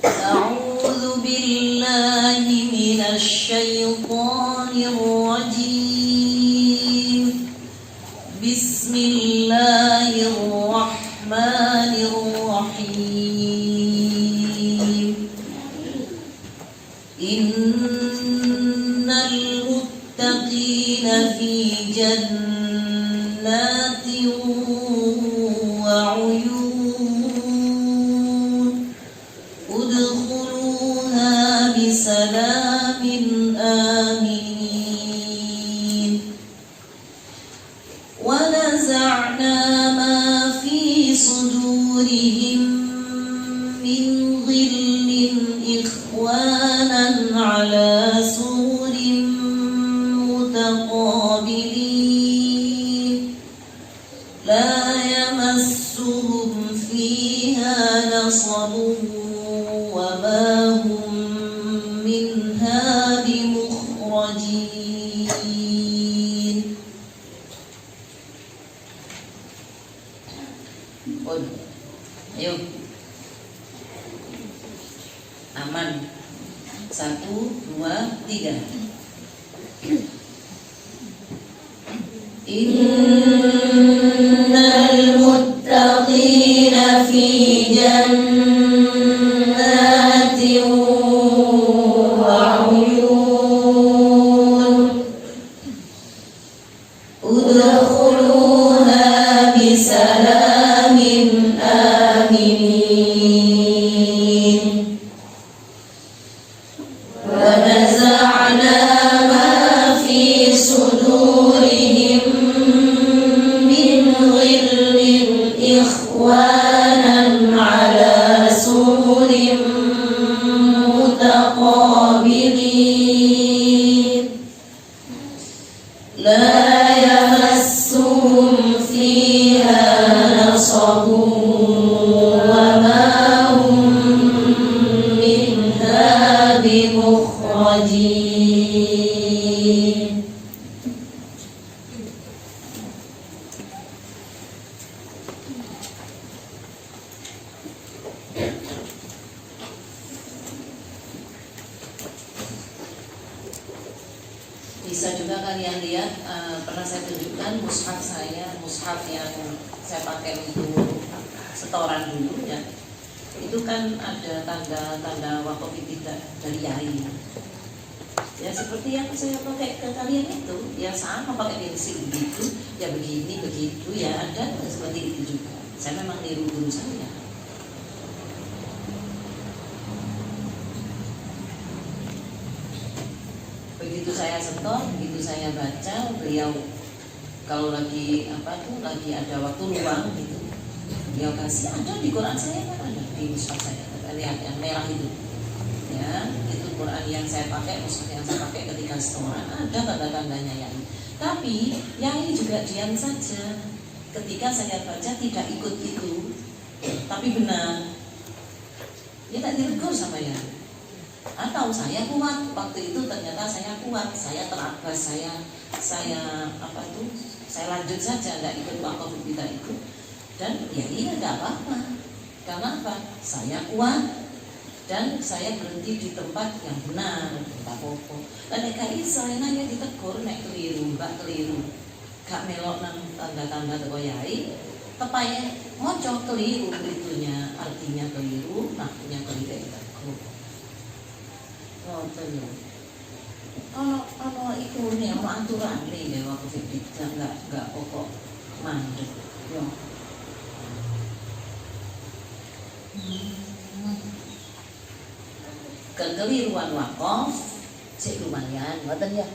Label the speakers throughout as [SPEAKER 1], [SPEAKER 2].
[SPEAKER 1] أعوذ بالله من الشيطان الرجيم. بسم الله الرحمن الرحيم. إن المتقين في جنات وعيون ادخلوها بسلام آمنين. ونزعنا ما في صدورهم من غل إخوانا على سرر متقابلين لا يمسهم فيها نصب وما هم منها بمخرجين. Ayo, aman. 1, 2, 3. Innal muttaqina fi jannatin wa uyun udkhuluha bisalamin aminin. Wa naza'na ma fi sudurihim min ghillin ikhwanan ala sururin mutaqabilin la yamassuhum fiha nasabun wa ma hum minha bimukhrajin. Bisa juga kalian lihat, pernah saya tunjukkan mushaf saya, mushaf yang saya pakai untuk setoran dulu ya. Itu kan ada tanda-tanda wakaf tidak dari Yai. Ya seperti yang saya pakai ke kalian itu, ya sama pakai pensil begitu, ya begini begitu ya, ada seperti itu juga. Saya memang niru guru saya. Begitu saya setor, begitu saya baca, beliau kalau lagi lagi ada waktu luang gitu, beliau kasih, ada di Quran saya kan ada di mushaf saya, lihat yang merah itu, ya itu Quran yang saya pakai, mushaf yang saya pakai ketika setoran, ada tanda-tandanya Yai. Tapi Yai juga diam saja ketika saya baca, tidak ikut itu, tapi benar, dia tak ditegur sama Yai. Atau saya kuat, waktu itu ternyata saya kuat, saya terabas, saya lanjut saja, tidak ikut wakaf tidak ikut, dan ya ini tidak apa-apa. Karena apa? Saya kuat dan saya berhenti di tempat yang benar, tempat pokok. Dan kayak saya nanya ditegur, nek keliru, gak keliru, gak melok nang tanda-tanda teko Yai, tepatnya moco keliru itunya, artinya keliru, nahnya keliru ditegur. Kalau itu nih mau aturan nih ya waktu tidak nggak pokok mandek ya. Kekeliruan wakaf sih lumayan, betul ya.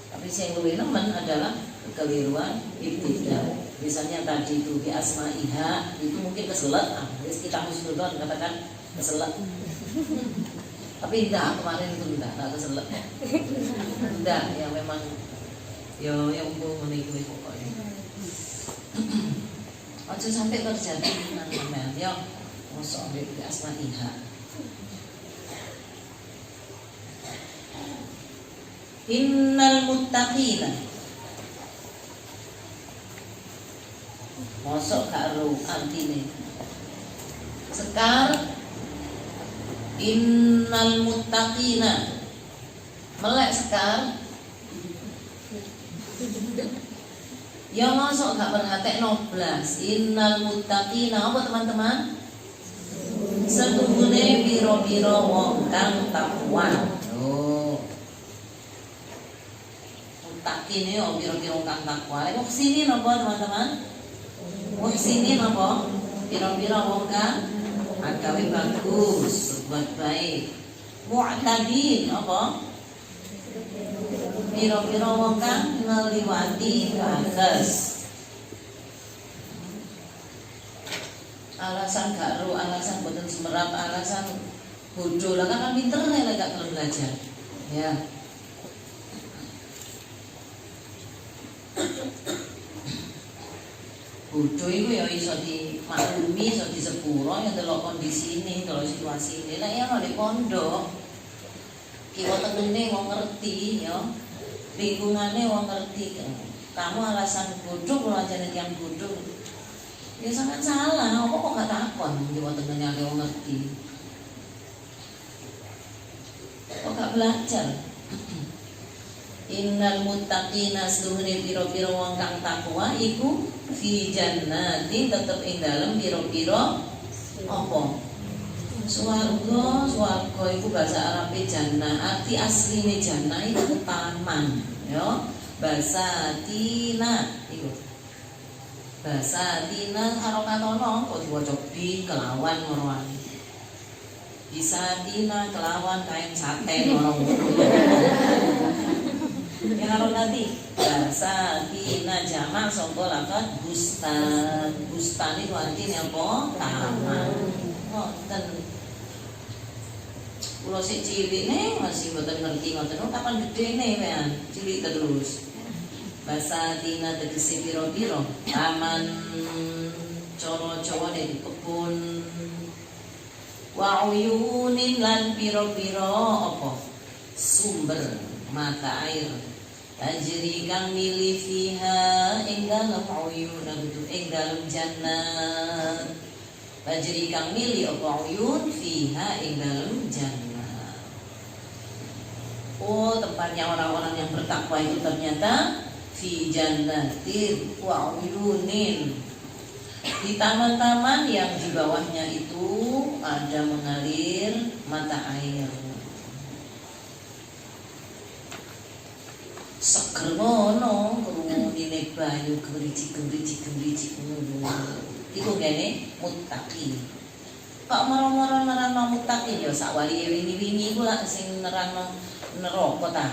[SPEAKER 1] Tapi yang lebih nemen adalah kekeliruan ibtidah. Misalnya tadi itu di asma'iha itu mungkin keselet, kita husnudon katakan keselet. Tapi tidak, kemarin itu tidak keselak. Tidak, yang memang yang menikmati pokoknya. Ojo sampai terjadi namanya yang mosok di asma'iha. Innal muttaqina. Mosok karo artine. Sekar Innal muttaqina melek sekar. Ya masuk gak perhatekno blas. Innal muttaqina apa teman-teman? Setuhune pira-pira wong kang takwa. Oh. Muttaqin yo pira-pira wong kang takwa. Lek sini napa teman-teman? Wong sini napa? Pira-pira wong kang agawe bagus, berbuat baik. Mu'tadin apa? Pira-pira wong kang ngliwati batas. Alasan gak ro, alasan boten semerap, alasan bodoh lah kan pinter nek gak gelem belajar. Ya. Bodoh itu ya iso dimaklumi, iso disepuro yang delok kondisi ini, delok situasi ini. Lah ya di pondok kiwa tengene wong ngerti ya. Lingkungannya wong ngerti. Kamu alasan bodoh kalau aja yang bodoh. Ya sangat salah, kok gak takon kiwa tengene wong ngerti. Kok gak belajar? Innal muttaqina suhune pira-pira wong kang takwa iku fi jannatin tetep ing dalem pira-pira apa? Swarga iku bahasa Arabe jannah. Arti asline jannah itu taman, ya. Basatina iku. Basatina harokatono kok diwaca bi kelawan ngono. Bisatina kelawan kain saten ngono. Ya kalau nanti basatina jamak sangka lafaz bustan. Bustan itu artinya apa? Taman. Ngoten. Kula sik cilik nih masih mboten ngerti ngoten. Kapan gedene kan? Cilik terus. Basatina tegese pira-pira taman cara Jawa nek kebun. Wa uyunin lan pira-pira apa? Sumber mata air. Tajri kang mili fiha ing dalem uyun ing dalem jannah. Tajri kang mili apa uyun fiha ing dalem jannah. Oh, tempatnya orang-orang yang bertakwa itu ternyata fi jannatin wa uyunin. Di taman-taman yang di bawahnya itu ada mengalir mata air. Seger ngono, krunine banyu geriji ngono. Iku kene muttaqin. Kok moro-moro nerangno muttaqin ya sakwali wingi-wingi iku lak sing nerangno neraka ta.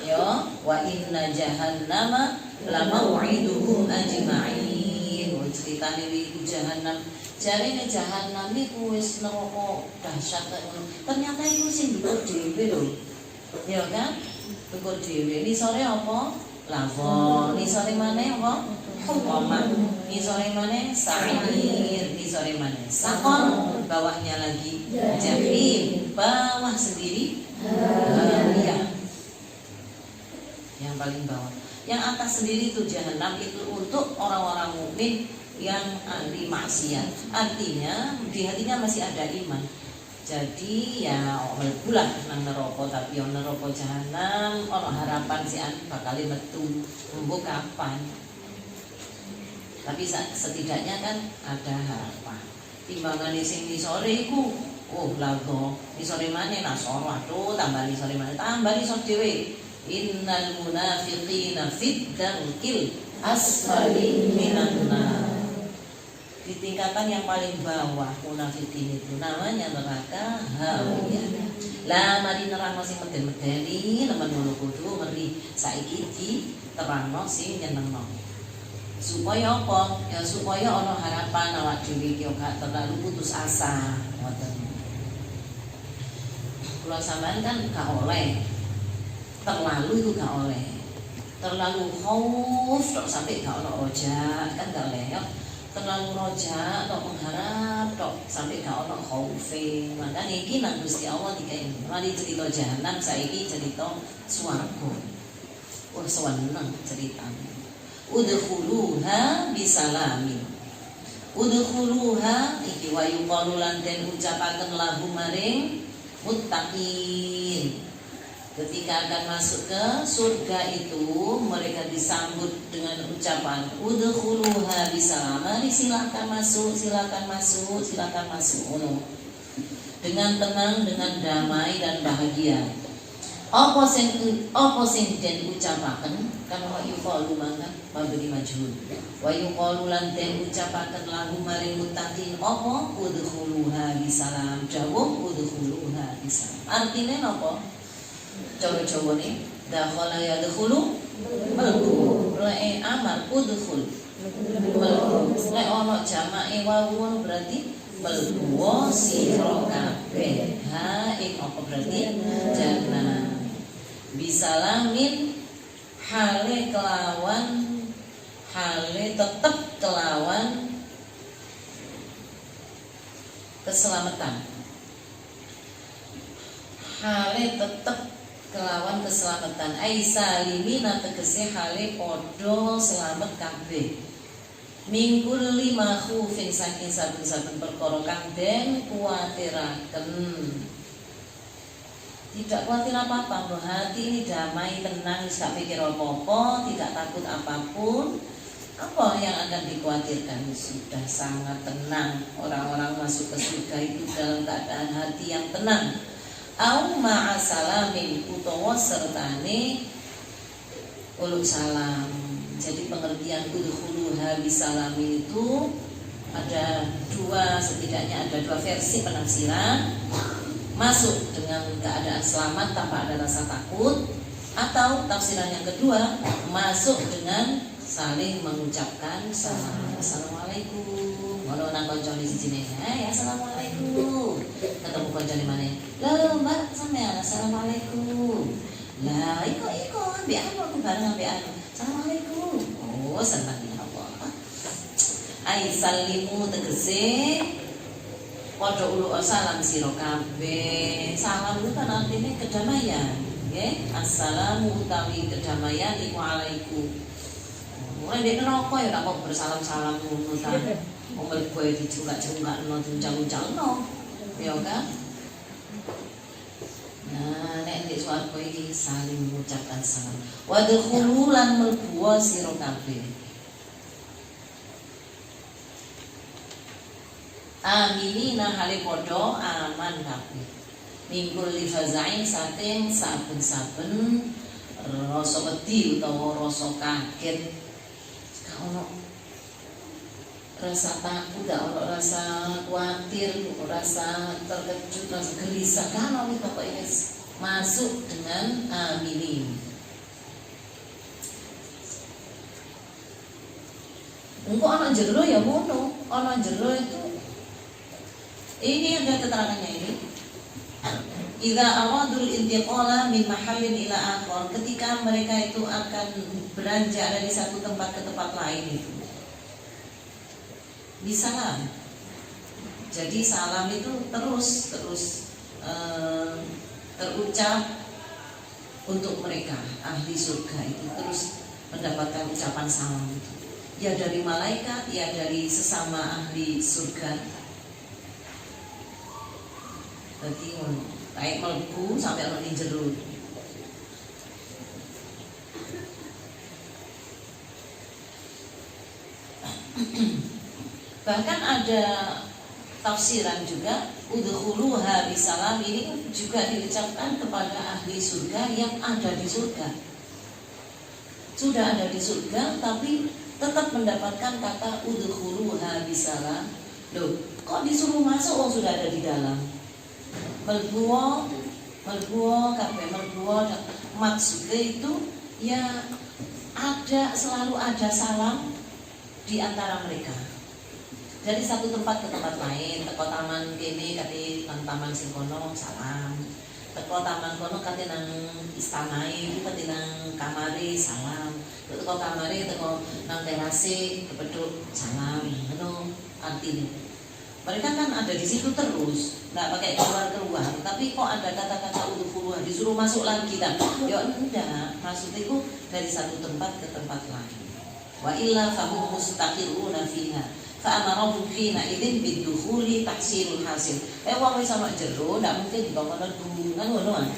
[SPEAKER 1] Ya, wa inna jahannama lamau'iduhum ajma'in. Ceritane iku jahanam. Jarine jahanam iku wis neraka dahsyat ngono. Ternyata iku sing dukur dhewe lho. Ya kan? Dukur dhewe. Ni sore apa? Lava. Ni sore maneh apa? Hukumah. Ni sore maneh sa'ir. Ni sore maneh sakon. Bawahnya lagi jahim. Bawah sendiri ya. Yang paling bawah. Yang atas sendiri itu jahanam itu untuk orang-orang mukmin yang ahli maksiat. Artinya di hatinya masih ada iman. Jadi ya mlebulah nang neraka tapi yo neraka jahanam ono harapan si an bakal metu mbok kapan. Tapi setidaknya kan ada harapan. Timbangane sing di sore iku oh lago di sore maneh nasor waduh tambah di sore maneh tambah di sore dhewe. Innal munafiqina fid darkil asfali minan nar. Di tingkatan yang paling bawah munafikin itu namanya neraka hawiyah. Lah mari nerangno sing meden-medeni nemen ngono kudu meri saiki diterangno sing nyenengno. Supaya apa? Ya supaya ana harapan awak dhewe iki gak terlalu putus asa. Ngoten. Kula sampean kan gak oleh terlalu itu gak oleh. Terlalu khauf tok sampai gak ono roja kan gak oleh ya. Terlalu roja tok mengharap tok sampai gak ono khaufe. Maka iki nang Gusti Allah dikai. Mari cerita jahanam saiki cerita swarga. Wah seneng ceritane. Udkhuluha bisalamin. Udkhuluha iki wa yuqalu lan den ucapaken lahu maring muttaqin. Ketika akan masuk ke surga itu, mereka disambut dengan ucapan udkhuluha bisalam. Mari silakan masuk, silakan masuk, silakan masuk. Dengan tenang, dengan damai dan bahagia. Apa sing den ucapaken kan wa yuqalu mangka mabni majhul. Wa yuqalu lan den ucapaken lahu maring muttaqin apa udkhuluha bisalam. Jawab udkhuluha bisalam. Artine napa? Jawa-jawane dakhala yadkhulu malbu. Lek amal udkhul malbu. Lek ana jamake wawun berarti malbu sira kabeh. Ha ing apa berarti jannah. Bisalamin hale kelawan hale tetep kelawan keselamatan. Hale tetep kelawan keselamatan. Ai salimina tegese hale padha selamat kabeh. Mingkul lima khufin saking saben-saben perkara kang den kuwatiraken. Tidak khawatir apa-apa, hati ini damai, tenang, tidak pikir apa-apa, tidak takut apapun. Apa yang akan dikhawatirkan? Sudah sangat tenang. Orang-orang masuk ke surga itu dalam keadaan hati yang tenang. Au ma'asalamin utawa sertane uluk salam. Jadi pengertian udkhuluha bisalamin itu ada dua, setidaknya ada dua versi penafsiran. Masuk dengan keadaan selamat tanpa ada rasa takut, atau tafsiran yang kedua masuk dengan saling mengucapkan salam. Assalamualaikum. Ngono nang kancane sijine. Assalamualaikum. Ketemu kancane maneh. Lho, Mbak, sampeyan assalamualaikum. Lah, iko ambek aku bareng ambek aku. Assalamualaikum. Oh, seneng ya Allah. Ai salimu tegese padha ulu salam sira kabeh. Salam itu kan artinya kedamaian, nggih. Assalamu utawi kedamaian iku alaikum. Mulai nek neraka ya kok bersalam-salam ngono ta. Wong mlebu dijungak-jungakno, diuncang-uncangno. Ya kan? Nah, nek di swarga iki saling mengucapkan salam. Wa dkhulu lan mlebu sira kabeh. Aminina hale padha aman kabeh. Mingkul li fazain saking saben-saben rasa wedi utawa rasa kaget. Gak ono rasa takut, gak ono rasa khawatir, rasa terkejut, rasa gelisah. Kan ono pokoknya masuk dengan aminin. Engko ana jero ya ngono. Ana jero itu ini ada keterangannya ini. Idza aradul intiqala min mahallin ila akhar, ketika mereka itu akan beranjak dari satu tempat ke tempat lain itu bisalam. Jadi salam itu terus terucap untuk mereka ahli surga itu terus mendapatkan ucapan salam itu. Ya dari malaikat, ya dari sesama ahli surga. Berarti kayak mlebu sampai ono ning jero. Bahkan ada tafsiran juga udkhuluha bisalam ini juga diucapkan kepada ahli surga yang ada di surga. Sudah ada di surga tapi tetap mendapatkan kata udkhuluha bisalam. Loh, kok disuruh masuk wong sudah ada di dalam? Melbuo kabeh melbuo maksudnya itu ya selalu ada salam di antara mereka. Dari satu tempat ke tempat lain, teko taman kene kate nang taman sing kono salam. Teko taman kono kate nang istanae, kate nang kamare salam. Teko kamare teko nang terase kepethuk salam. Ngono artine. Mereka kan ada di situ terus, nggak pakai keluar, tapi kok ada kata-kata udkhuluha disuruh masuk lagi kan? Ya enggak, maksudnya itu dari satu tempat ke tempat lain. Wa illa fahum mustaqiruna fiha. fa amarahu hina idzin bidukhuli tahsilul hasil. Wong wis ana jero ndak mungkin dikon mlebu kan ngono ah.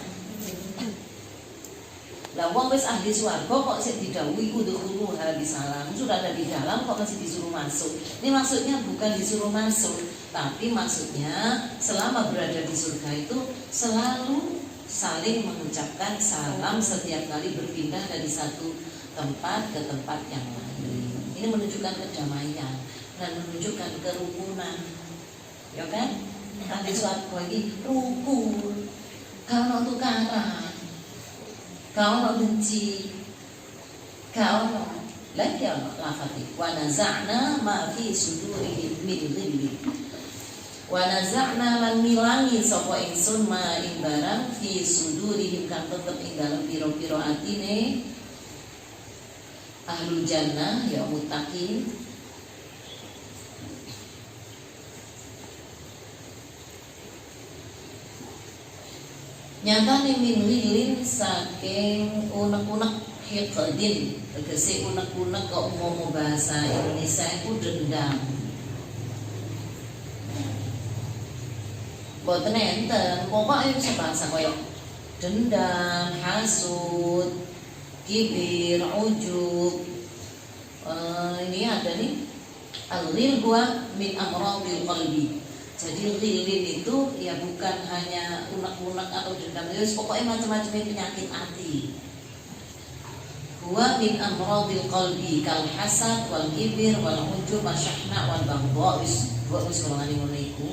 [SPEAKER 1] Lah wong wis ahli swarga kok sik didhawuhi udkhulu bisalam, sudah ada di dalam kok masih disuruh masuk. Ini maksudnya bukan disuruh masuk, tapi maksudnya selama berada di surga itu selalu saling mengucapkan salam setiap kali berpindah dari satu tempat ke tempat yang lain. Ini menunjukkan kedamaian dan menunjukkan kerukunan, ya kan? Ahli swarga iki rukun, kalau tukaran, kalau benci, kalau lagi lafati. Wa naza'na ma fi sudurihim min ghillin. Wa naza'na lan milangi sapa ingsun ma ing barang fi sudurihim kang tetep ing dalem pira-pira atine ahlul jannah ya muttaqin. Nyatane min lilin saking unek-unek hiqdin, tegese unek-unek kok ngomong bahasa Indonesia itu dendam. Boten enten, pokoke sebahasa koyo dendam, hasud, kibir, ujub. Ini ada nih al-ghil huwa min amradil qalbi. Jadi lilin itu ya bukan hanya unek-unek atau dendam, ya pokoknya macam-macam penyakit hati. Huwa min amradil qalbi kal hasad wal kibir wal ujub wasyahna wal baghdha wis golongan ngono iku.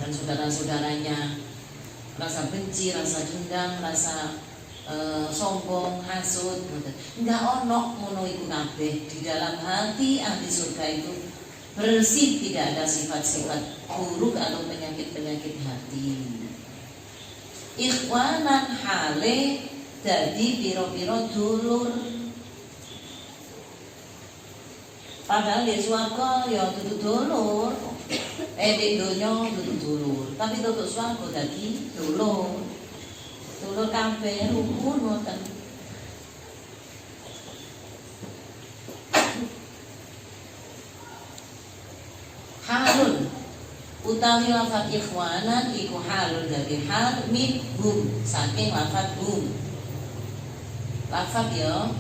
[SPEAKER 1] Dan saudara-saudaranya rasa benci, rasa dendam, rasa sombong, hasud, enggak ono ngono iku kabeh di dalam hati ahli surga itu. Bersih, tidak ada sifat-sifat buruk atau penyakit-penyakit hati. Ikhwanan hale dadi piro-piro dulur. Padahal di swarga ya dudu dulur. Di donya dudu dulur, tapi tutuk swarga dadi dulur. Dulur kabeh rukun ngoten. Halun utawi lafaz ikhwanan iku halun dari hal min hum saking lafaz hum. Lafaz ya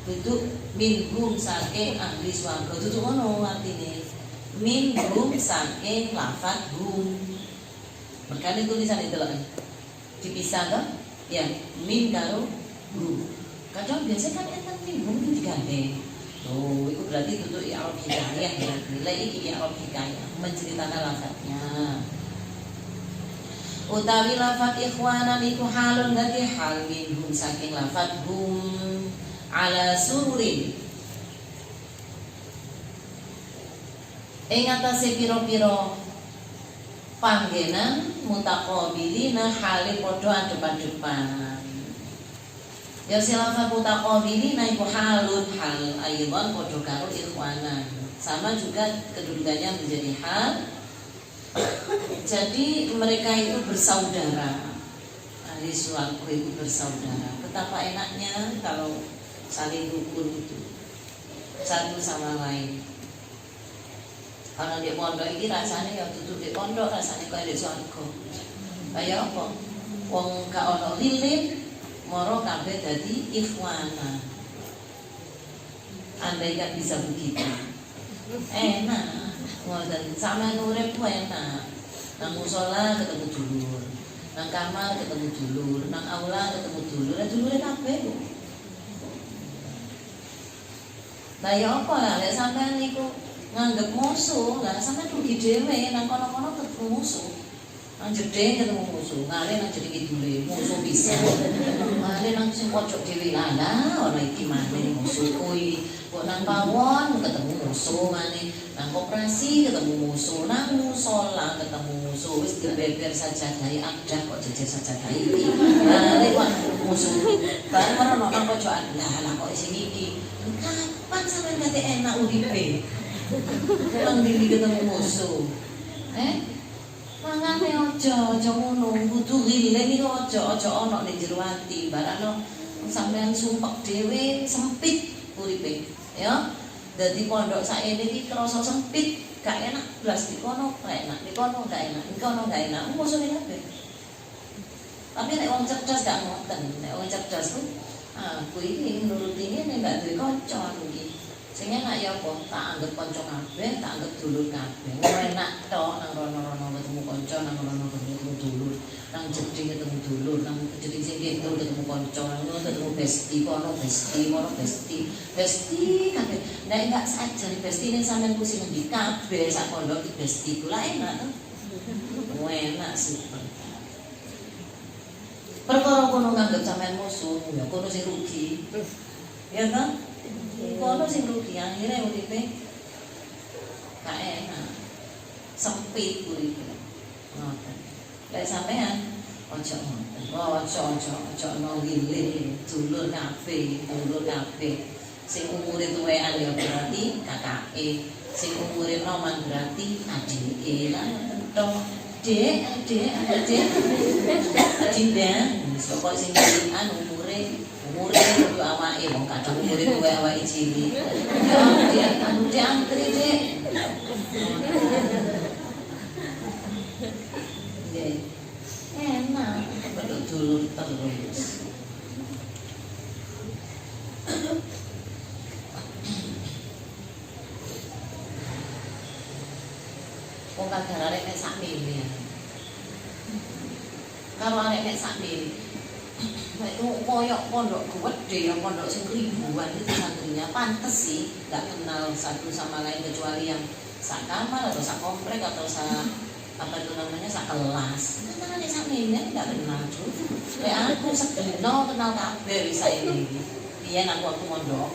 [SPEAKER 1] duduk min hum saking ahli swarga, duduk ngono artine. Min hum saking lafaz hum. Makane tulisan itu lho. Dipisah toh? Ya, min karo hum. Kadang biasa kan enten min hum digandeng. Oh, itu berarti tutup i'rab hikayah ya. Nilai iki i'rab hikayah menceritakan lafadznya. Utawi lafadz ikhwanan iku halun dadi hal minhum saking lafadz hum ala sururin. Ing atase pira-pira panggenan mutaqabilina hale padha adep-adepan. Ya silafat mutaqabilina iku halun hal aydan padha karo ikhwanan. Sama juga kedudukannya menjadi hal. Jadi mereka itu bersaudara. Ahli swarga itu bersaudara. Betapa enaknya kalau saling rukun itu satu sama lain. Kalau di pondok ini rasanya ya tutup di pondok rasanya kayak di swarga. Kayak apa? Wong gak ono lilin moro kabeh dadi ikhwana. Andai kan bisa begitu, enak. Ngoten sampean urip ku enak. Nang musala ketemu dulur, nang kamar ketemu dulur, nang aula ketemu dulur, dulure kabeh. Lah ya apa lah lek sampean niku nganggep musuh, lah sampean rugi dhewe nang kono-kono ketemu musuh. Nang jedhe ketemu musuh, ngale nang jedhe kidule musuh bisa. Ngale nang sing pojok dhewe lala ora iki maneh musuh kuwi. Kok nang pawon ketemu musuh maneh, nang koperasi ketemu musuh, nang musala ketemu musuh. Wis dibeber sajadahe adah kok jejer sajadahe iki. Ngale kok musuh. Bareng ora nang pojokan. Lah kok sing iki. Kapan sampeyan kate enak uripe? Nang diri ketemu musuh. Mangane aja ngono, kudu rileng iku aja ana ning jero ati. Barano sampean sumpek dhewe sempit uripe, ya. Dadi pondok saiki iki krasa sempit, gak enak blas di kono, gak enak, di kono gak enak, di kono gak enak, musuhe kabeh. Tapi nek wong cerdas gak ngoten, nek wong cerdas ku aku iki nuruti ngene gak duwe kanca aku iki. Sing enak ya apa? Tak anggap kanca kabeh, tak anggap dulur kabeh. Enak tok nang rono-rono ketemu kanca, nang rono ketemu dulur, nang jeding ketemu dulur, nang jeding sing kidul ketemu kanca, nang ketemu besti, kono besti, kono besti. Besti kabeh. Nek enggak sajane bestine sampean ku sing ngendi kabeh sak pondok iki besti kula enak to. Enak super. Perkara kono nganggep sampean musuh, ya kono sing rugi. Ya kan? Kono sing rugi akhirnya uripe gak enak. Sempit uripe. Ngoten. Lek sampean ojo ngoten. Ojo nongile dulur kabeh. Sing umure tuwean ya berarti kakake, sing umure noman berarti adike. Lah ngoten Dek, pokok sing cilikan umure kudu awake wong kadang umure tuwe awake cilik. Ya, Dek antri, Dek. Nggih. Enak dulur terus. Wong kadang arek nek sak mili. Kalau arek nek sak mili. Nek koyok pondok gede ya pondok sing ribuan itu santrinya pantes sih enggak kenal satu sama lain kecuali yang sak kamar atau sak komplek atau sak apa itu namanya sak kelas. Karena nek sak mili enggak kenal tuh. Kayak aku sedino kenal kabeh wis saiki. Biyen aku mondok.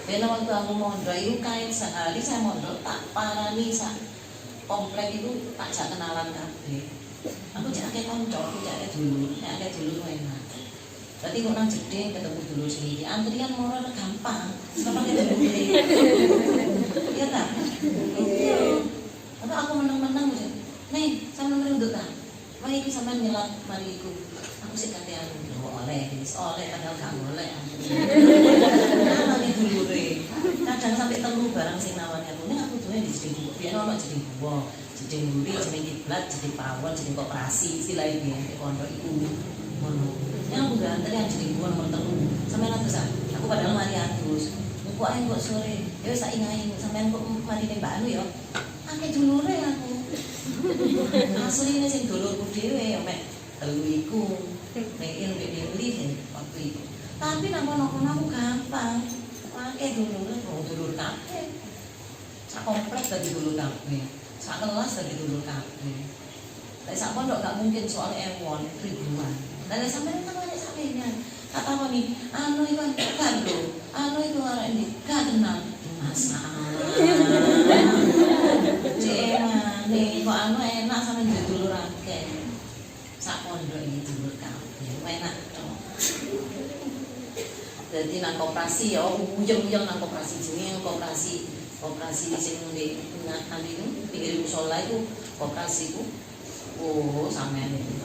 [SPEAKER 1] Biyen waktu aku mondok itu kayak sehari saya mondok tak parani sak komplek itu tak jak kenalan kabeh. Aku jak akeh kanca, aku jak akeh dulur, nek akeh dulur enak. Berarti kok nang jeding ketemu dulur sendiri, antrian moro gampang. Sampe ketemu dulur. Iya ta? Iya. Apa aku menang-menang aja. Nih, sampean merunduk ta? Wah iki sampean nyelat mari iku. Aku sik katean oleh, padahal gak boleh. Nah, nek dulure. Kadang sampai telu barang sing nawani aku. Nek aku duwe di jeding biyen ono jeding buwo, jeding mburi, jeding kiblat, jeding pawon, jeding koperasi, istilah iki nek pondok iku ngono. Nek aku gak antar yang jeding buwo nomor 3. Sampeyan atus aku padahal mari atus. Engko ae kok sore. Ya wis tak ingahi sampeyan kok mari ning Mbak Anu ya. Akeh dulure aku. Asline sing dulurku dhewe ya mek telu iku. Nek yen waktu itu. Tapi nang kono-kono aku gampang. Akeh dulur kabeh. Sak kompleks dadi dulur kabeh. Sak kelas dadi dulur kabeh. Lek sak pondok gak mungkin soal ewon ribuan. Lah lek sampeyan kan banyak sampeyan. Kata wani, anu iku kan lho. Anu iku arek iki gak kenal. Masalah. Nih kok anu enak sampe dulur akeh. Sak pondok iki dulur kabeh. Enak to. Jadi nang koperasi ya, uyeng-uyeng nang koperasi jenenge koperasi sing ndek anu pinggir musala iku koperasi ku. Oh, sampean iki.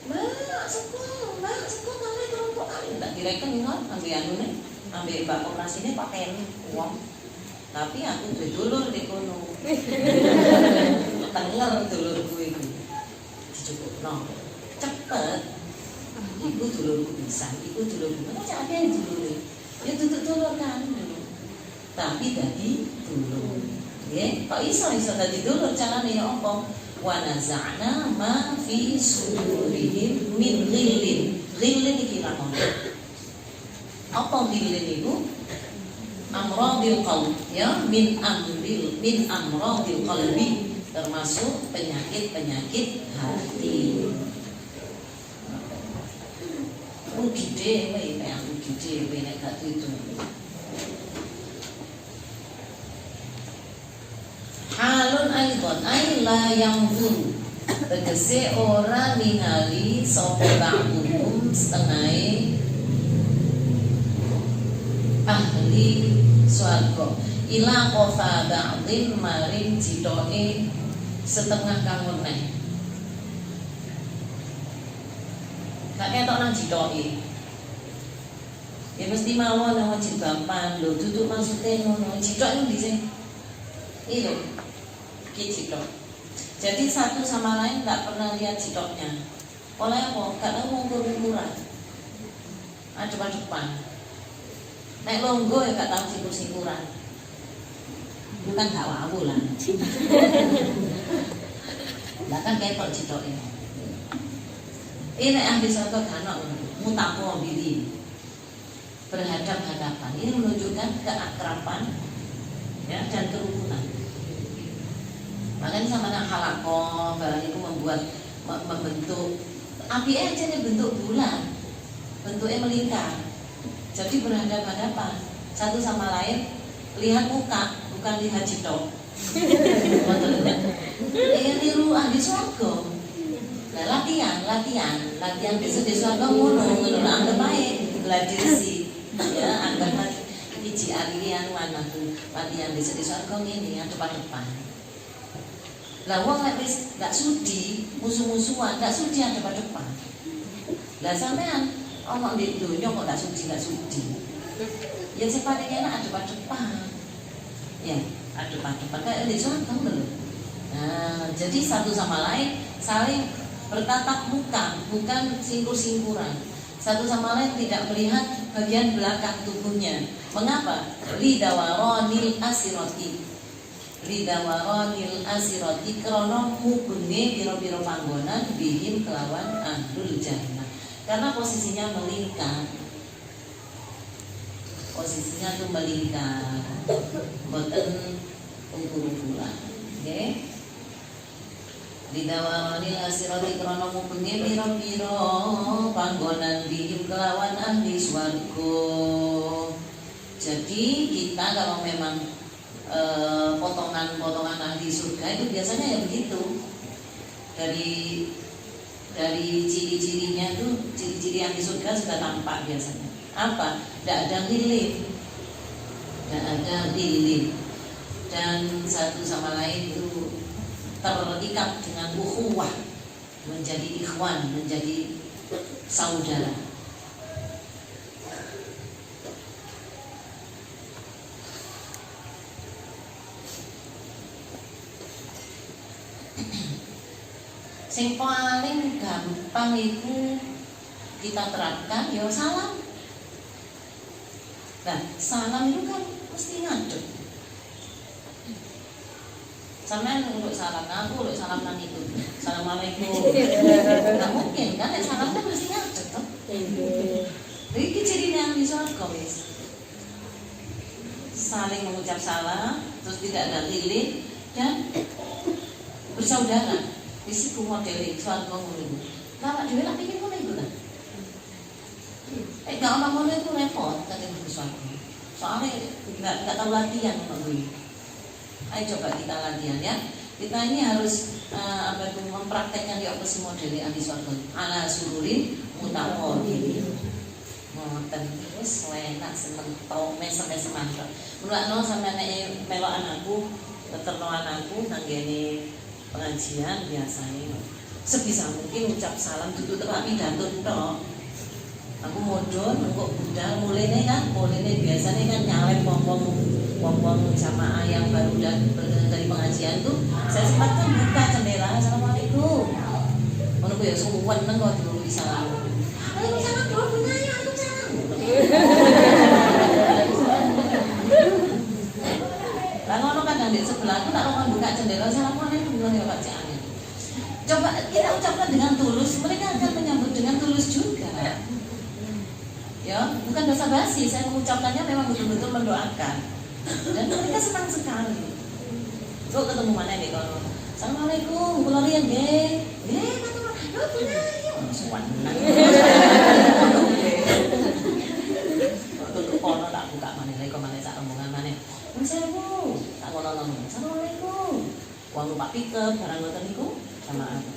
[SPEAKER 1] Mbak, sekolah kali kelompok kali ndak direken kan ambil anune, ambil mbak koperasine pakai uang. Tapi aku duwe dulur di kono. Tenger dulurku iku. Dicukupno. Cepet. Iku dulurku pisan, iku dulurku. Nek akeh dulure. Ya duduk dulur kan dulu. Tapi dadi dulur. Nggih, kok iso dadi dulur carane ya apa? Wa naza'na ma fi sudurihim min ghillin. Ghillin iki lakon. Apa ghillin iku? Amradil qalb, ya, min amradil qalbi, termasuk penyakit-penyakit hati. Rugi dhewe, nek rugi dhewe nek gak itu. Halun aidon la yang buru. Tegese ora ningali sapa ba'dhum setengah ahli swarga. Ila qafa ba'dhin maring jitoke setengah kang meneh. Gak ketok nang jitoke. Ya mesti mawon nang jilbaban lho, duduk maksudnya ngono. Citok itu dhisik. Iya. Ki citok. Jadi satu sama lain tak pernah lihat citoknya. Oleh apa? Gak tahu ngukur-ngukuran. Adep-adepan. Nek longgo ya gak tahu sikur-sikuran. Bukan gak wawu lah. Lah kan ketok citoknya. Ini ahli saka kanok mutaqo bili. Berhadap-hadapan. Ini menunjukkan keakraban ya dan kerukunan. Makanya sama nak halakoh barang itu membentuk api aja nih bentuk bulan, bentuknya melingkar. Jadi berhadap-hadapan satu sama lain, lihat muka bukan lihat citok. Niru ahli swarga. Nah, latihan besok swarga ngono anggap ae gladiasi. Ya, anggap iki alian anu latihan besok swarga ngene adep-adepan. Lah wong lek wis gak sudi musuh-musuhan, gak sudi adep-adepan. Lah sampean omong di donya kok gak sudi. Ya sing paling enak adep-adepan. Ya, adep-adepan kayak di swarga lho. Nah, jadi satu sama lain saling bertatap muka, bukan singkur-singkuran. Satu sama lain tidak melihat bagian belakang tubuhnya. Mengapa? Lidawaronil asiroti. Lidawaronil asiroti krana mubenge pira-pira panggonan bihim kelawan ahlul jannah. Karena posisinya melingkar. Posisinya tuh melingkar. Boten ukur-ukuran. Oke? Lidawaronil asiroti krana mubenge pira-pira panggonan bihim kelawan ahli swarga. Jadi kita kalau memang potongan-potongan ahli surga itu biasanya ya begitu. Dari ciri-cirinya tuh ciri-ciri ahli surga sudah tampak biasanya. Apa? Tidak ada hilir, dan satu sama lain itu terikat dengan ukhuwah, menjadi ikhwan, menjadi saudara. Sing paling gampang itu kita terapkan ya salam. Nah, salam itu kan mesti ngadep. Sampeyan untuk salam aku, untuk salam nang itu. Assalamualaikum. Enggak mungkin kan salam kan mesti ngadep toh. Iki cirine yang bisa wis. Saling mengucap salam, terus tidak ada lilit dan bersaudara. Isiku model swarga ngono. Lah dhewe lak pikir ngono iku ta. Gak ono ngono iku repot kate mlebu swarga. Soalnya enggak tahu latihan kok kuwi. Ayo coba kita latihan ya. Kita ini harus mempraktekkan di operasi model ahli swarga. Ala sururin mutaqabilin. Ngoten wis enak seneng tome sampai semangat. Mulakno sampeyan melok anakku, terno anakku nang ngene pengajian biasanya sebisa mungkin ucap salam duduk terapi dantun tok. Aku modon kok budal mulene biasanya kan nyalep wong-wong jamaah yang baru dari pengajian tuh saya sempatkan buka jendela. Assalamualaikum. Ngono ku ya suwen nang kok dulu salam. Waalaikumsalam dulu bunanya waalaikumsalam. Lah ngono kan di sebelah aku tak mau buka jendela. Assalamualaikum ya Pak Cak. Coba kita ucapkan dengan tulus, mereka akan menyambut dengan tulus juga. Ya, bukan basa-basi, saya mengucapkannya memang betul-betul mendoakan. Dan mereka senang sekali. Kok ketemu mana nih kalau Assalamualaikum, kula riyen nggih. Nggih, kata lho punya suwan. Tutup kono tak buka maneh lek kok maneh sak rombongan maneh. Assalamualaikum. Tak ngono-ngono. Assalamualaikum. Wong numpak pickup barang ngoten niku sama aku.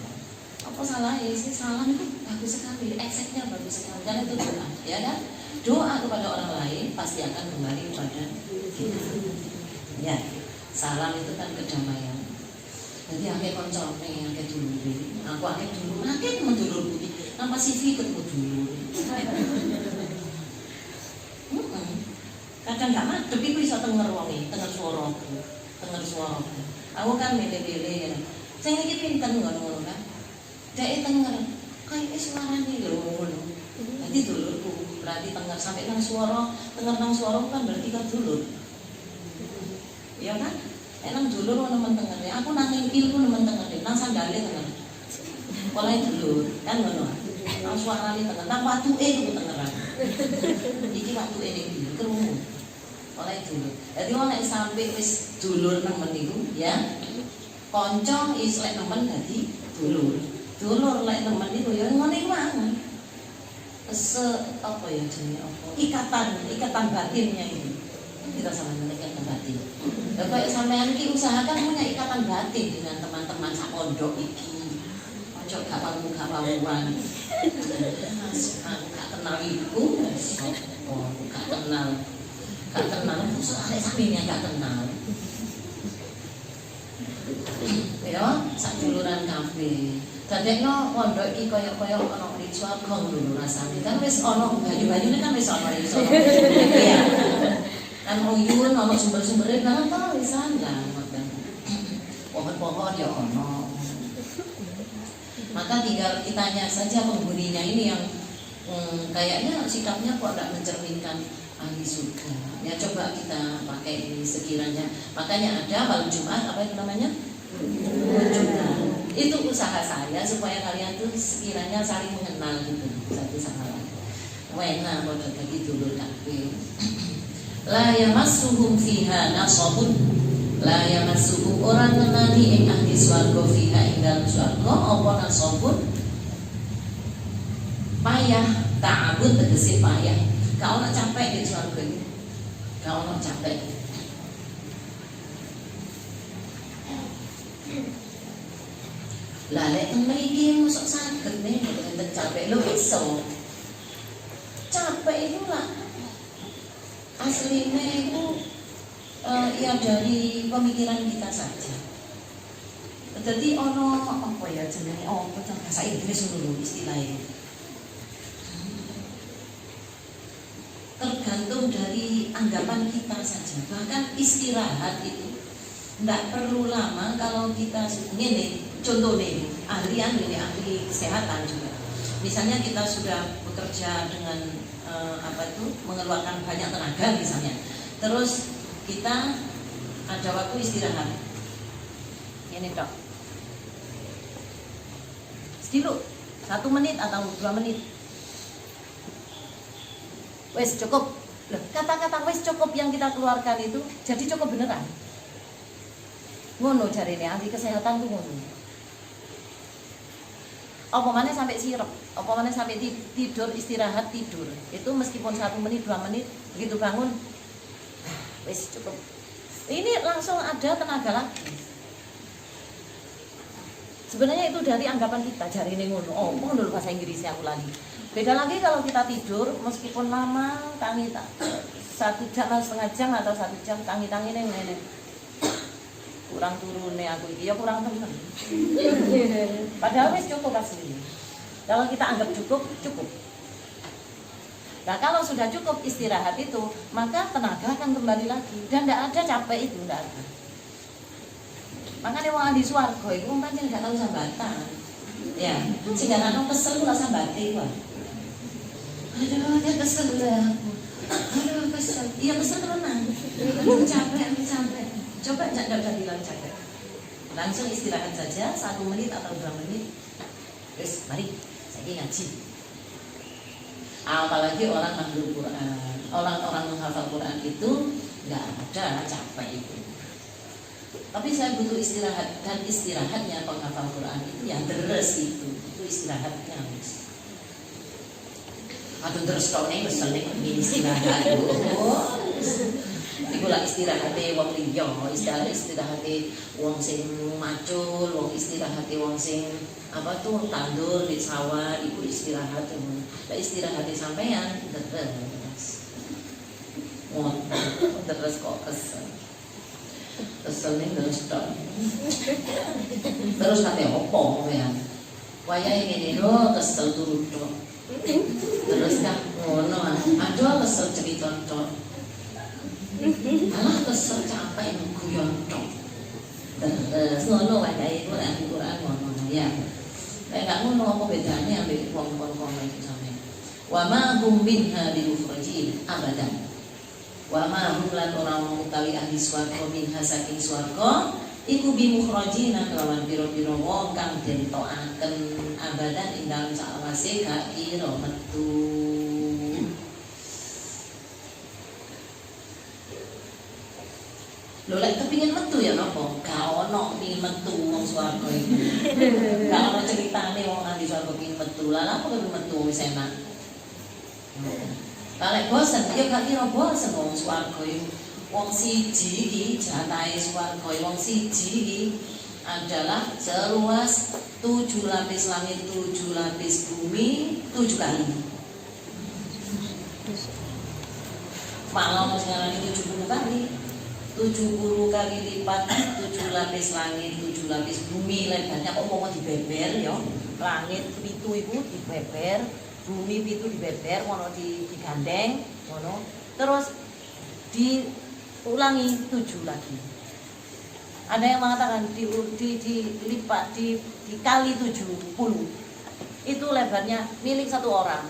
[SPEAKER 1] Apa salahnya sih? Salam itu bagus sekali, ekseknya bagus sekali. Karena itu doa, ya kan? Doa kepada orang lain pasti akan kembali kepada kita. Ya, salam itu kan kedamaian. Jadi akeh koncone, akeh dulure. Aku akeh dulur, akeh mendulur putih. Nama CV ketemu dulur. kadang gak madhep iku iso tenger wonge, tenger swara. Aku kan mele-mele. Sing iki pinten ngono kan. Dek tenger kaya suarane lho ngono. Dadi dulurku berarti tenger sampai nang swara, tenger nang swara kan berarti kan dulur. Ya kan? Nang dulur ono men tenger. Aku nang ilmu nemen tenger, nang sandale tenger. Pola dulur kan ngono. Nang suarane tenger, nang watuke ku tengeran. Iki watuke ning ndi krungu. Pola dulur. Dadi ono nek sampe wis dulur nemen niku ya. Kanca is lek nemen dadi dulur. Dulur lek nemen niku ya ngene iku wae. Apa ya jenenge apa? Ikatan batinnya ini. Kita sama ikatan batin. Ya kayak sampean iki usahakan punya ikatan batin dengan teman-teman sak pondok iki. Ojo gak pawuan. Mas, gak kenal iku, gak kenal. Soalnya sampingnya gak kenal. Ya, sak duluran kabeh. Dadekno pondok iki kaya ana ritual kong lho rasane. Kan wis ana banyu-banyune kan wis ana iso. Ya. Kan uyun ana sumber-sumbere banget to wis ana. Pohon-pohon ya ana. Maka tinggal kitanya saja penghuninya ini yang kayaknya sikapnya kok tidak mencerminkan ahli surga. Ya coba kita pakai ini sekiranya. Makanya ada malam Jumat apa itu namanya? Jumat. Itu usaha saya supaya kalian tuh sekiranya saling mengenal gitu satu sama lain. Wena pada bagi dulu kabeh. La yamassuhum fiha nasabun. La yamassuhum orang ngenani ing ahli swarga fiha ing dalam swarga apa nasabun? Payah, ta'abud tegese payah. Gak ono capek di swarga iki. Gak ono capek. Lah lek teng mriki mosok saged nih enten capek lho iso. Capek itu lah aslinya itu ya dari pemikiran kita saja. Jadi ono apa ya jenenge bahasa Inggris dulu istilahnya. Tergantung dari anggapan kita saja. Bahkan istirahat itu tidak perlu lama kalau kita ngene. Contoh nih, ahli kesehatan juga. Misalnya kita sudah bekerja dengan mengeluarkan banyak tenaga misalnya. Terus kita ada waktu istirahat. Ini dok. Dulu 1 menit atau 2 menit. Wes cukup. Loh, kata-kata wes cukup yang kita keluarkan itu jadi cukup beneran. Ngono jarine ahli kesehatan tuh ngono. Apa mana sampai sirep, apa mana sampai tidur, istirahat tidur. Itu meskipun 1 menit, 2 menit, begitu bangun, wes cukup. Ini langsung ada tenaga lagi. Sebenarnya itu dari anggapan kita, jari ini ngono. Oh, mohon dulu bahasa Inggrisnya aku lagi. Beda lagi kalau kita tidur, meskipun lama, tangi 1 jam, 1,5 jam atau 1 jam, tangi ini. Kurang turunnya aku iki ya kurang temen. Padahal wis cukup aslinya. Kalau kita anggap cukup. Nah kalau sudah cukup istirahat itu, maka tenaga akan kembali lagi dan tidak ada capek itu, tidak ada. Makanya wong ahli swarga itu pancen gak tahu sambatan. Ya, sing ana kesel kula sambate wae. Aduh, kesel lah aku. Aduh, kesel. Iya kesel tenan. Aduh, capek. Coba jangan bilang capek. Langsung istirahat saja 1 menit atau 2 menit. Terus mari saya ngaji. Apalagi orang ahli Quran, orang-orang menghafal Quran itu nggak ada capek itu. Tapi saya butuh istirahat dan istirahatnya penghafal Quran itu yang deres itu istirahatnya. Aduh terus kau nih misalnya ini istirahat. Iku lah istirahate wong liya, istirahate wong sing macul, wong istirahate wong sing tandur di sawah, iku istirahat. Lah istirahate sampean terus. Terus kok kesel. Keselnya terus tok. Terus kate opo ya? Wayahe ngene lho kesel turu tok. Terus kan ngono, aduh kesel cerita tok. Alah kesel capek guyon tok. Terus ngono wae kae Quran ngono ya. Nek gak ngono apa bedane ambek wong-wong kono iki sampe. Wa ma hum minha bimukhrajin abadan. Wa ma hum lan ora utawi ahli swarga minha saking swarga iku bimukhrajina kelawan pira-pira wong kang den tokaken abadan ing dalem sakwase gak kira metu. Lho lek kepingin metu ya napa? Gak ono pingin metu wong swarga iku. Gak ono ceritane wong ahli swarga pingin metu. Lah apa kudu metu wis enak. Lah lek bosen ya gak kira bosen wong swarga iku. Wong siji iki jatahe swarga wong siji iki adalah seluas 7 lapis langit, 7 lapis bumi, 7 kali. Malah sekarang ini 70 kali. 70 kali lipat 7 lapis langit, 7 lapis bumi lebarnya kok mau dibeber ya. Langit pitu iku dibeber, bumi pitu dibeber, ngono digandeng, ngono. Terus diulangi 7 lagi. Ada yang mengatakan dilipat dikali 70. Itu lebarnya milik satu orang.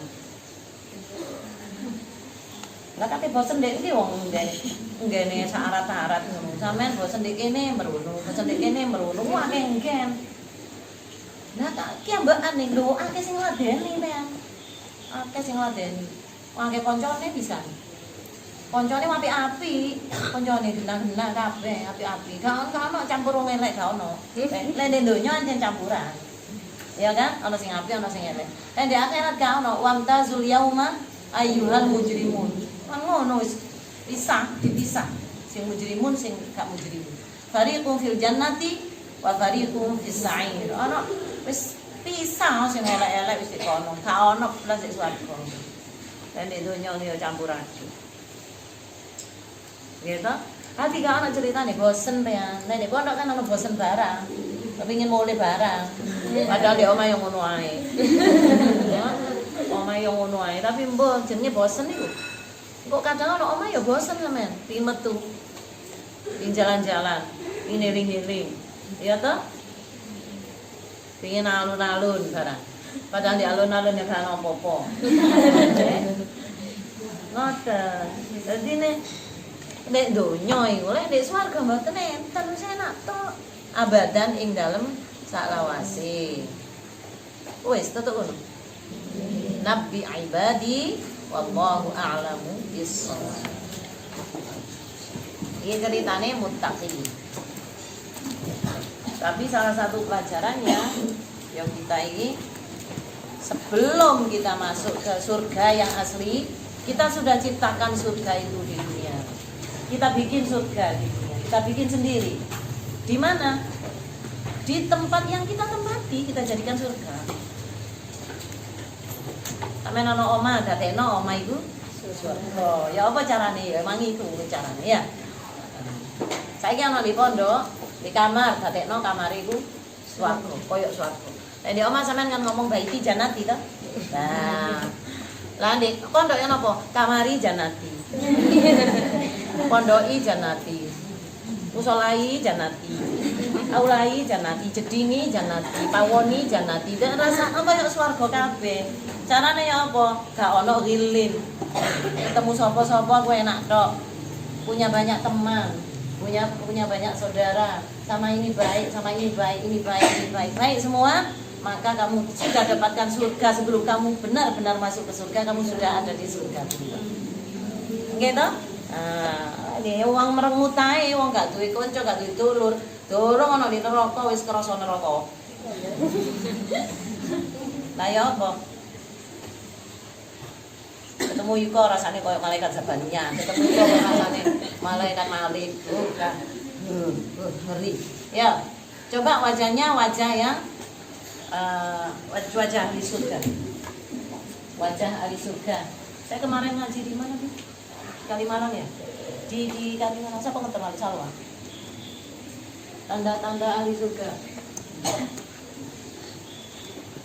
[SPEAKER 1] Lah kate bosen ndek iki wong nggene syarat-syarat ngono. Sampeyan bosen ndek kene merono, bosen ndek kene merono akeh nggen. Nah tak ki ambekan ning lho akeh sing ngladeni men. Akeh sing ngladeni. Akeh koncone pisan. Koncone apik-apik, koncone genah-genah kabeh apik-apik. Gak ono campur wong elek gak ono. Lek ning donya ancen campuran. Ya kan? Ono sing apik, ono sing elek. Lek ndek akhirat gak ono wamtazul yauma ayyuhal mujrimun. Ngono wis dipisah sing mujrimun sing gak mujrimun. Fariqun fil jannati wa fariqun fis sa'ir. Ana wis pisah sing elek-elek wis dikono. Gak ono blas sing swarga. Lan nek donya yo campuran. Gitu. Hati gak ono ceritane bosen ya. Nek pondok kan ono bosen barang. Kepengin mulai barang. Padahal di omah yang ngono ae. Omah yang ngono ae, tapi mbok jenenge bosen iku. Kok kadang ono omah ya bosen sampean, pengin metu. Pengin jalan-jalan, pengin ngiling-ngiling. Ya toh? Pengin alun-alun barang. Padahal di alun-alun ya gak ono apa-apa. Ngoten. Dadi nek donya iku lek nek swarga mboten enten wis enak tok. Abadan ing dalem saklawase. Wis tetek ngono. Nabi ibadi wallahu a'lamu bis-shawab. Ini ceritane muttaqin. Tapi salah satu pelajarannya yang kita ini sebelum kita masuk ke surga yang asli, kita sudah ciptakan surga itu di dunia. Kita bikin surga di dunia. Kita bikin sendiri. Di mana? Di tempat yang kita tempati, kita jadikan surga. Sampe ana omah dadekno omah iku surga. Ya apa carane? Ya emang itu carane ya. Saiki ana di pondok, di kamar dadekno kamar iku swarga, koyo swarga. Lah di omah sampean kan ngomong baiti janati to? Nah. Lah di pondok ya napa? Kamari janati. Pondoki janati. Musolai janati. Aulai janati, jedingi janati, pawoni janati. Dan rasa apa yo swarga kabeh. Carane ya apa? Gak ono ghilin. Ketemu sapa-sapa kowe enak tok. Punya banyak teman, punya banyak saudara. Sama ini baik, sama ini baik, ini baik, ini baik. Baik semua, maka kamu sudah dapatkan surga sebelum kamu benar-benar masuk ke surga, kamu sudah ada di surga. Gitu? Ini uang merengut ae, wong gak duwe kanca, gak duwe dulur. Durung ana di neraka wis krasa neraka. Lah ya apa? Ketemu Yuko rasanya kayak malaikat Zabania, ketemu Yuko rasanya malaikat Malik. Ngeri. Ya, coba wajahnya wajah yang wajah ahli surga. Wajah ahli surga. Saya kemarin ngaji di mana nih? Kalimalang ya? Di Kalimalang. Saya pengen Ali Salwa. Tanda-tanda ahli surga.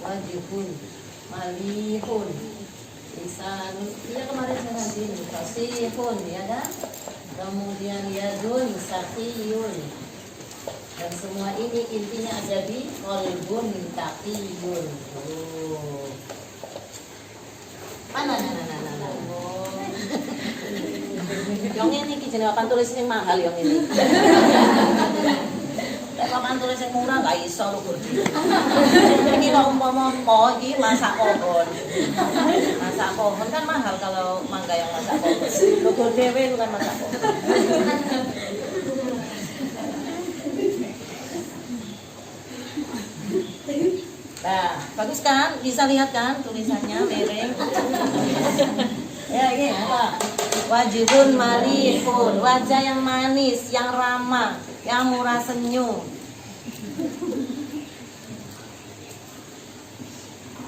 [SPEAKER 1] Wajibun, malihun. Lisan, iya kemarin saya ngaji nih, fasihun ya kan?
[SPEAKER 2] kemudian yadun sakiyun, dan semua ini intinya ada di qalbun taqiyun. Oh. Mana. Yang ini jenenge papan tulis sing mahal yang ini. Lek papan tulis sing murah gak iso lho, Bur. Iki kok umpama po iki masak pohon. Masak pohon kan mahal kalau mangga yang masak pohon. Logo dhewe itu kan masak pohon. Nah, bagus kan? Bisa lihat kan tulisannya miring. Ya, ini apa? Wajibun malihun, wajah yang manis, yang ramah, yang murah senyum.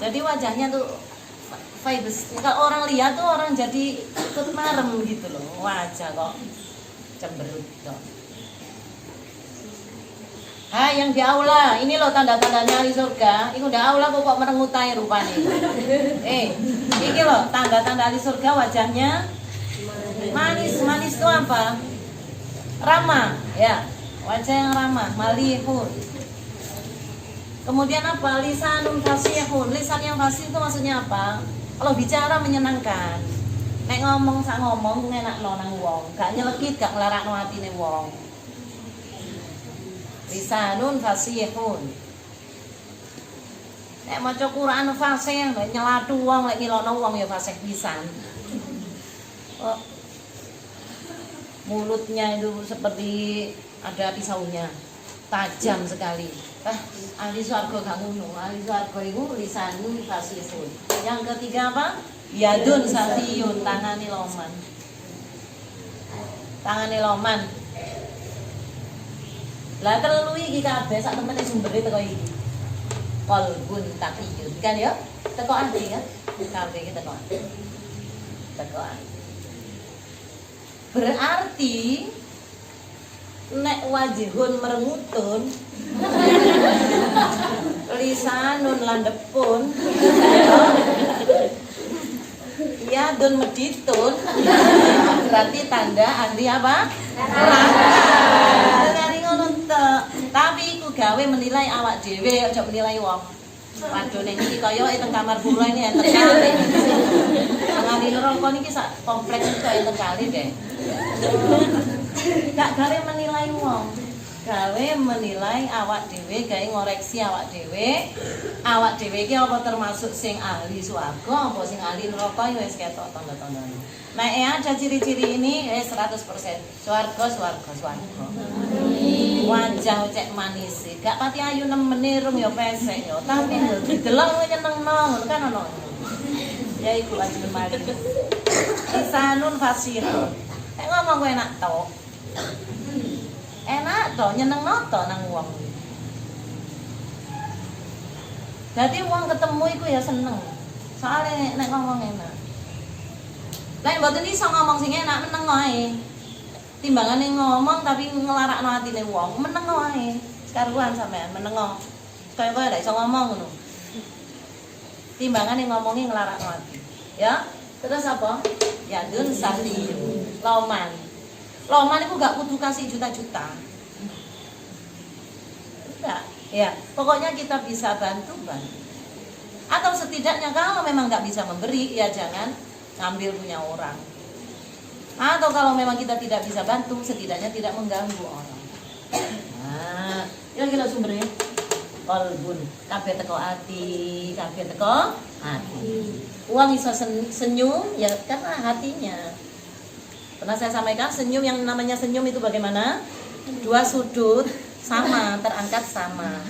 [SPEAKER 2] Jadi wajahnya tuh vibes. Kalau orang lihat tuh orang jadi ikut marem gitu loh. Wajah kok cemberut kok. Hai yang di aula, ini loh tanda-tandanya ahli surga. Iku di aula kok merengutai rupanya. Ini loh tanda-tanda ahli surga, wajahnya manis. Manis itu apa? Ramah, ya. Wajah yang ramah, malihun. Kemudian apa? Lisanun fasihun. Lisan yang fasih itu maksudnya apa? Kalau bicara menyenangkan. Nek ngomong sak ngomong ngenakno nang wong, gak nyelekit, gak nglarakno atine wong. Lisanun fasihun. Nek maca Quran fasih, nek nyelatu wong, lek ngilokno wong ya fasih pisan. Oh. Mulutnya itu seperti ada pisaunya, tajam sekali. Ahli swarga gak ngono. Ahli swarga iku lisanun fasihun. Yang ketiga apa? Yadun safiyun, tangane loman. Tangane loman. Lah telu iki kabeh sak temene sumbere teko iki. Qalbun taqiyun. Kan ya? Teko ati ya. Kabeh iki teko ati. Teko ati. Berarti nek wajihun merengutun, lisanun landepun, ya dun meditun, berarti tanda ahli apa? Neraka. Tapi iku gawe menilai awak dhewe, aja menilai wong. Waduh ning iki kaya teng kamar pura ini enten kali. Ngali neraka niki sak kompleks iki enten kali deh. Gak gawe menilai wong, gawe menilai awak dhewe, gawe ngoreksi awak dhewe. Awak dhewe iki apa termasuk sing ahli swarga apa sing ahli neraka ya wis ketok tanda-tandane. Nek ada ciri-ciri ini 100% swarga. Wajah cek manis, gak pati ayu nemeni rum ya pesek ya, tapi didelok nyenengno ngono kan ono. Ya iku wajib mari. Lisanun fasihun. Nek ngomong kowe enak to. Enak to nyenengno to nang wong. Dadi wong ketemu iku ya seneng. Soale nek ngomong enak. Lah mboten iso ngomong sing enak meneng wae. Timbangane ngomong tapi ngelarakno atine wong, menengo wae. Karuan sampean menengo. Kaya kowe ora iso ngomong ngono. Timbangane ngomongi ngelarakno ati. Ya? Terus apa? Yadun sahli. Loman. Loman itu gak kudu kasih juta-juta. Enggak. Ya, pokoknya kita bisa bantu. Atau setidaknya kalau memang gak bisa memberi, ya jangan ngambil punya orang. Atau kalau memang kita tidak bisa bantu, setidaknya tidak mengganggu orang. Nah, kira-kira sumbernya qalbun, kabeh teko ati, kabeh teko hati. Uang iso senyum ya karena hatinya. Pernah saya sampaikan senyum, yang namanya senyum itu bagaimana? Dua sudut sama, terangkat sama.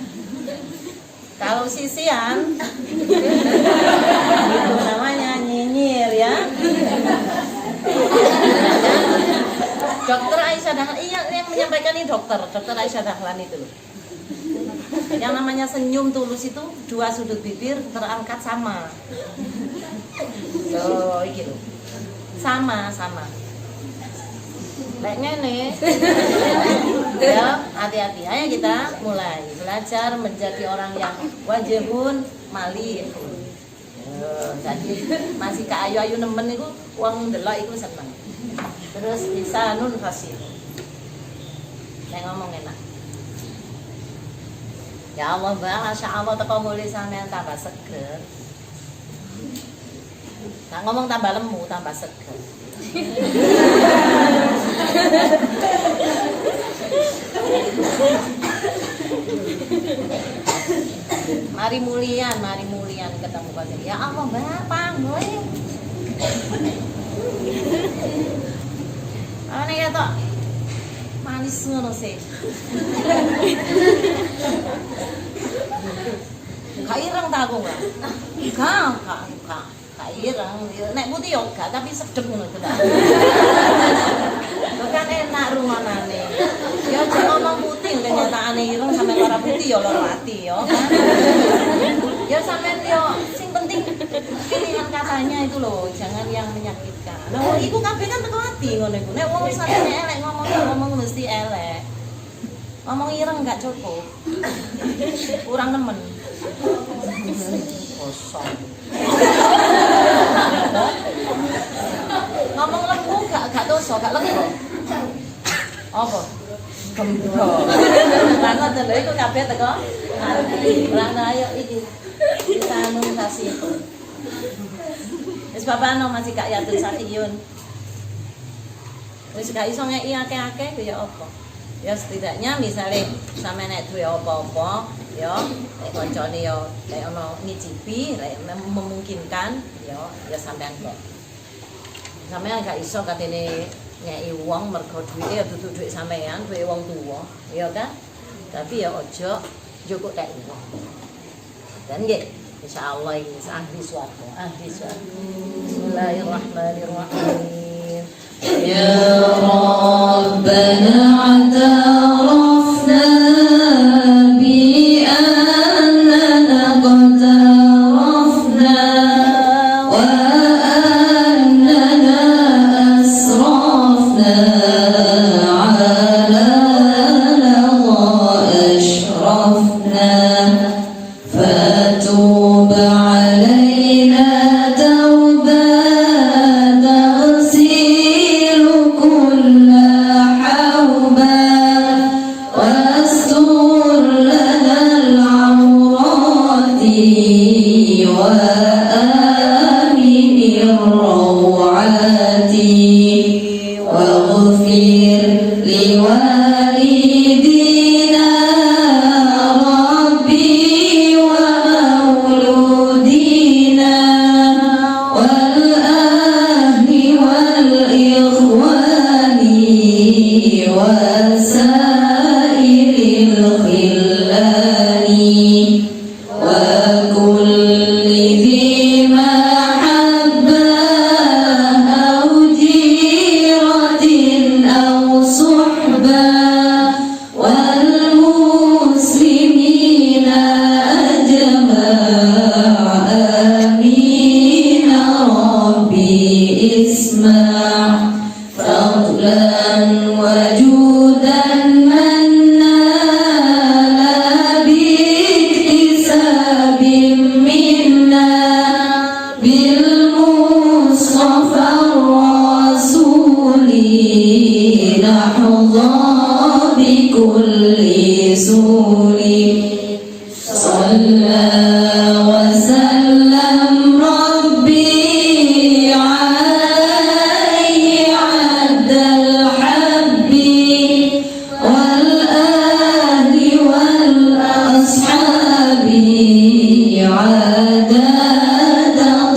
[SPEAKER 2] Kalau sisian itu namanya nyinyir ya. Dokter Aisyah Dahlan, iya yang menyampaikan ini dokter Aisyah Dahlan itu loh. Yang namanya senyum tulus itu dua sudut bibir terangkat sama. So, iki loh. Sama. Lek ngene. Ya, hati-hati. Ayo kita mulai belajar menjadi orang yang wajibun malihun. Jadi masih ke ayu-ayu nemen iku wong ndelok iku seneng. Terus lisanun fasihun. Saya ngomong enak. Ya Allah, Mbak, Masya Allah, teko mulai sampean tambah seger. Nah, ngomong tambah lemu, tambah seger. Mari mulian ketemu pasien. Ya Allah, Mbak, panggil. Ana ya tok manis ngono sih. Kaireng ta aku enggak? Enggak. Kaireng. Nek putih yo enggak, tapi sedep ngono to. Bukan enak rungonane. Ya aja ngomong putih kenyataane ireng sampe ora putih ya lara ati ya kan. Ya sampean yo sing penting pilihan katanya itu loh, jangan yang menyakitkan. Nah, iku kabeh kan teko ati ngono iku. Nek wong satene elek ngomong mesti elek. Ngomong ireng enggak cukup. Kurang nemen. Kosong. Ngomong lembu gak dosa, gak lembu. Apa? Gembro. Lan ngoten lho iku kabeh teko. Lan ayo iki. Kita kasih. Wis babano masih gak yatul sakiyun. Wis gak iso ngeki akeh-akeh ya apa? Ya setidaknya misalnya sampe nek duwe apa-apa ya nek kancane ya nek ana ngicipi nek memungkinkan ya sampean kok. Sampean gak iso katene ngeki wong mergo duwite ya dudu dhuwit sampean, duwe wong tuwa, ya kan? Tapi ya aja njukuk tek wong. Dan nggih, insyaallah ini ahli swarga, Bismillahirrahmanirrahim. Ya Rabbana atarafna bi annana qad arafna wa annana asrafna ala wa ashrafna fatub alaina tawbatan taghsil kulla hawba wastur lana al-awrati wa amin ar-rawati waghfir liwalidina rabbi wa mauludina wal ahli wal ikhwani wa sairil khillani wa kulli dhi mahabba aw jiratin aw suhba wal muslimina ajma' amin rabbi isma' fadlan wa judan manna biktisabim minna bil mustafa rasuli nahza bikulli suli صلى وسلم ربي عليه عد الحب والآل والأصحاب عدد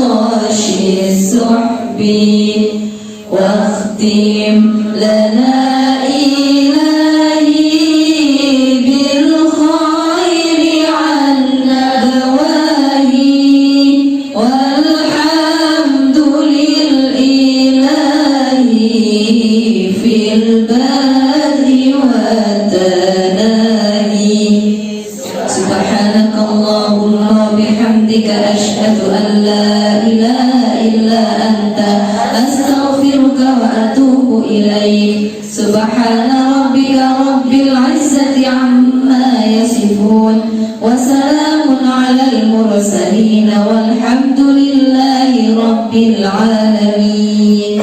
[SPEAKER 2] طش السحب واختم لنا إلهي بالخير عنا دواهي والحمد للإله في البدء والتناهي سبحانك اللهم وبحمدك أشهد أن لا إله إلا أنت أستغفرك وأتوب إليك سبحان ربك رب العزة عما يصفون وسلام على المرسلين والحمد لله رب العالمين.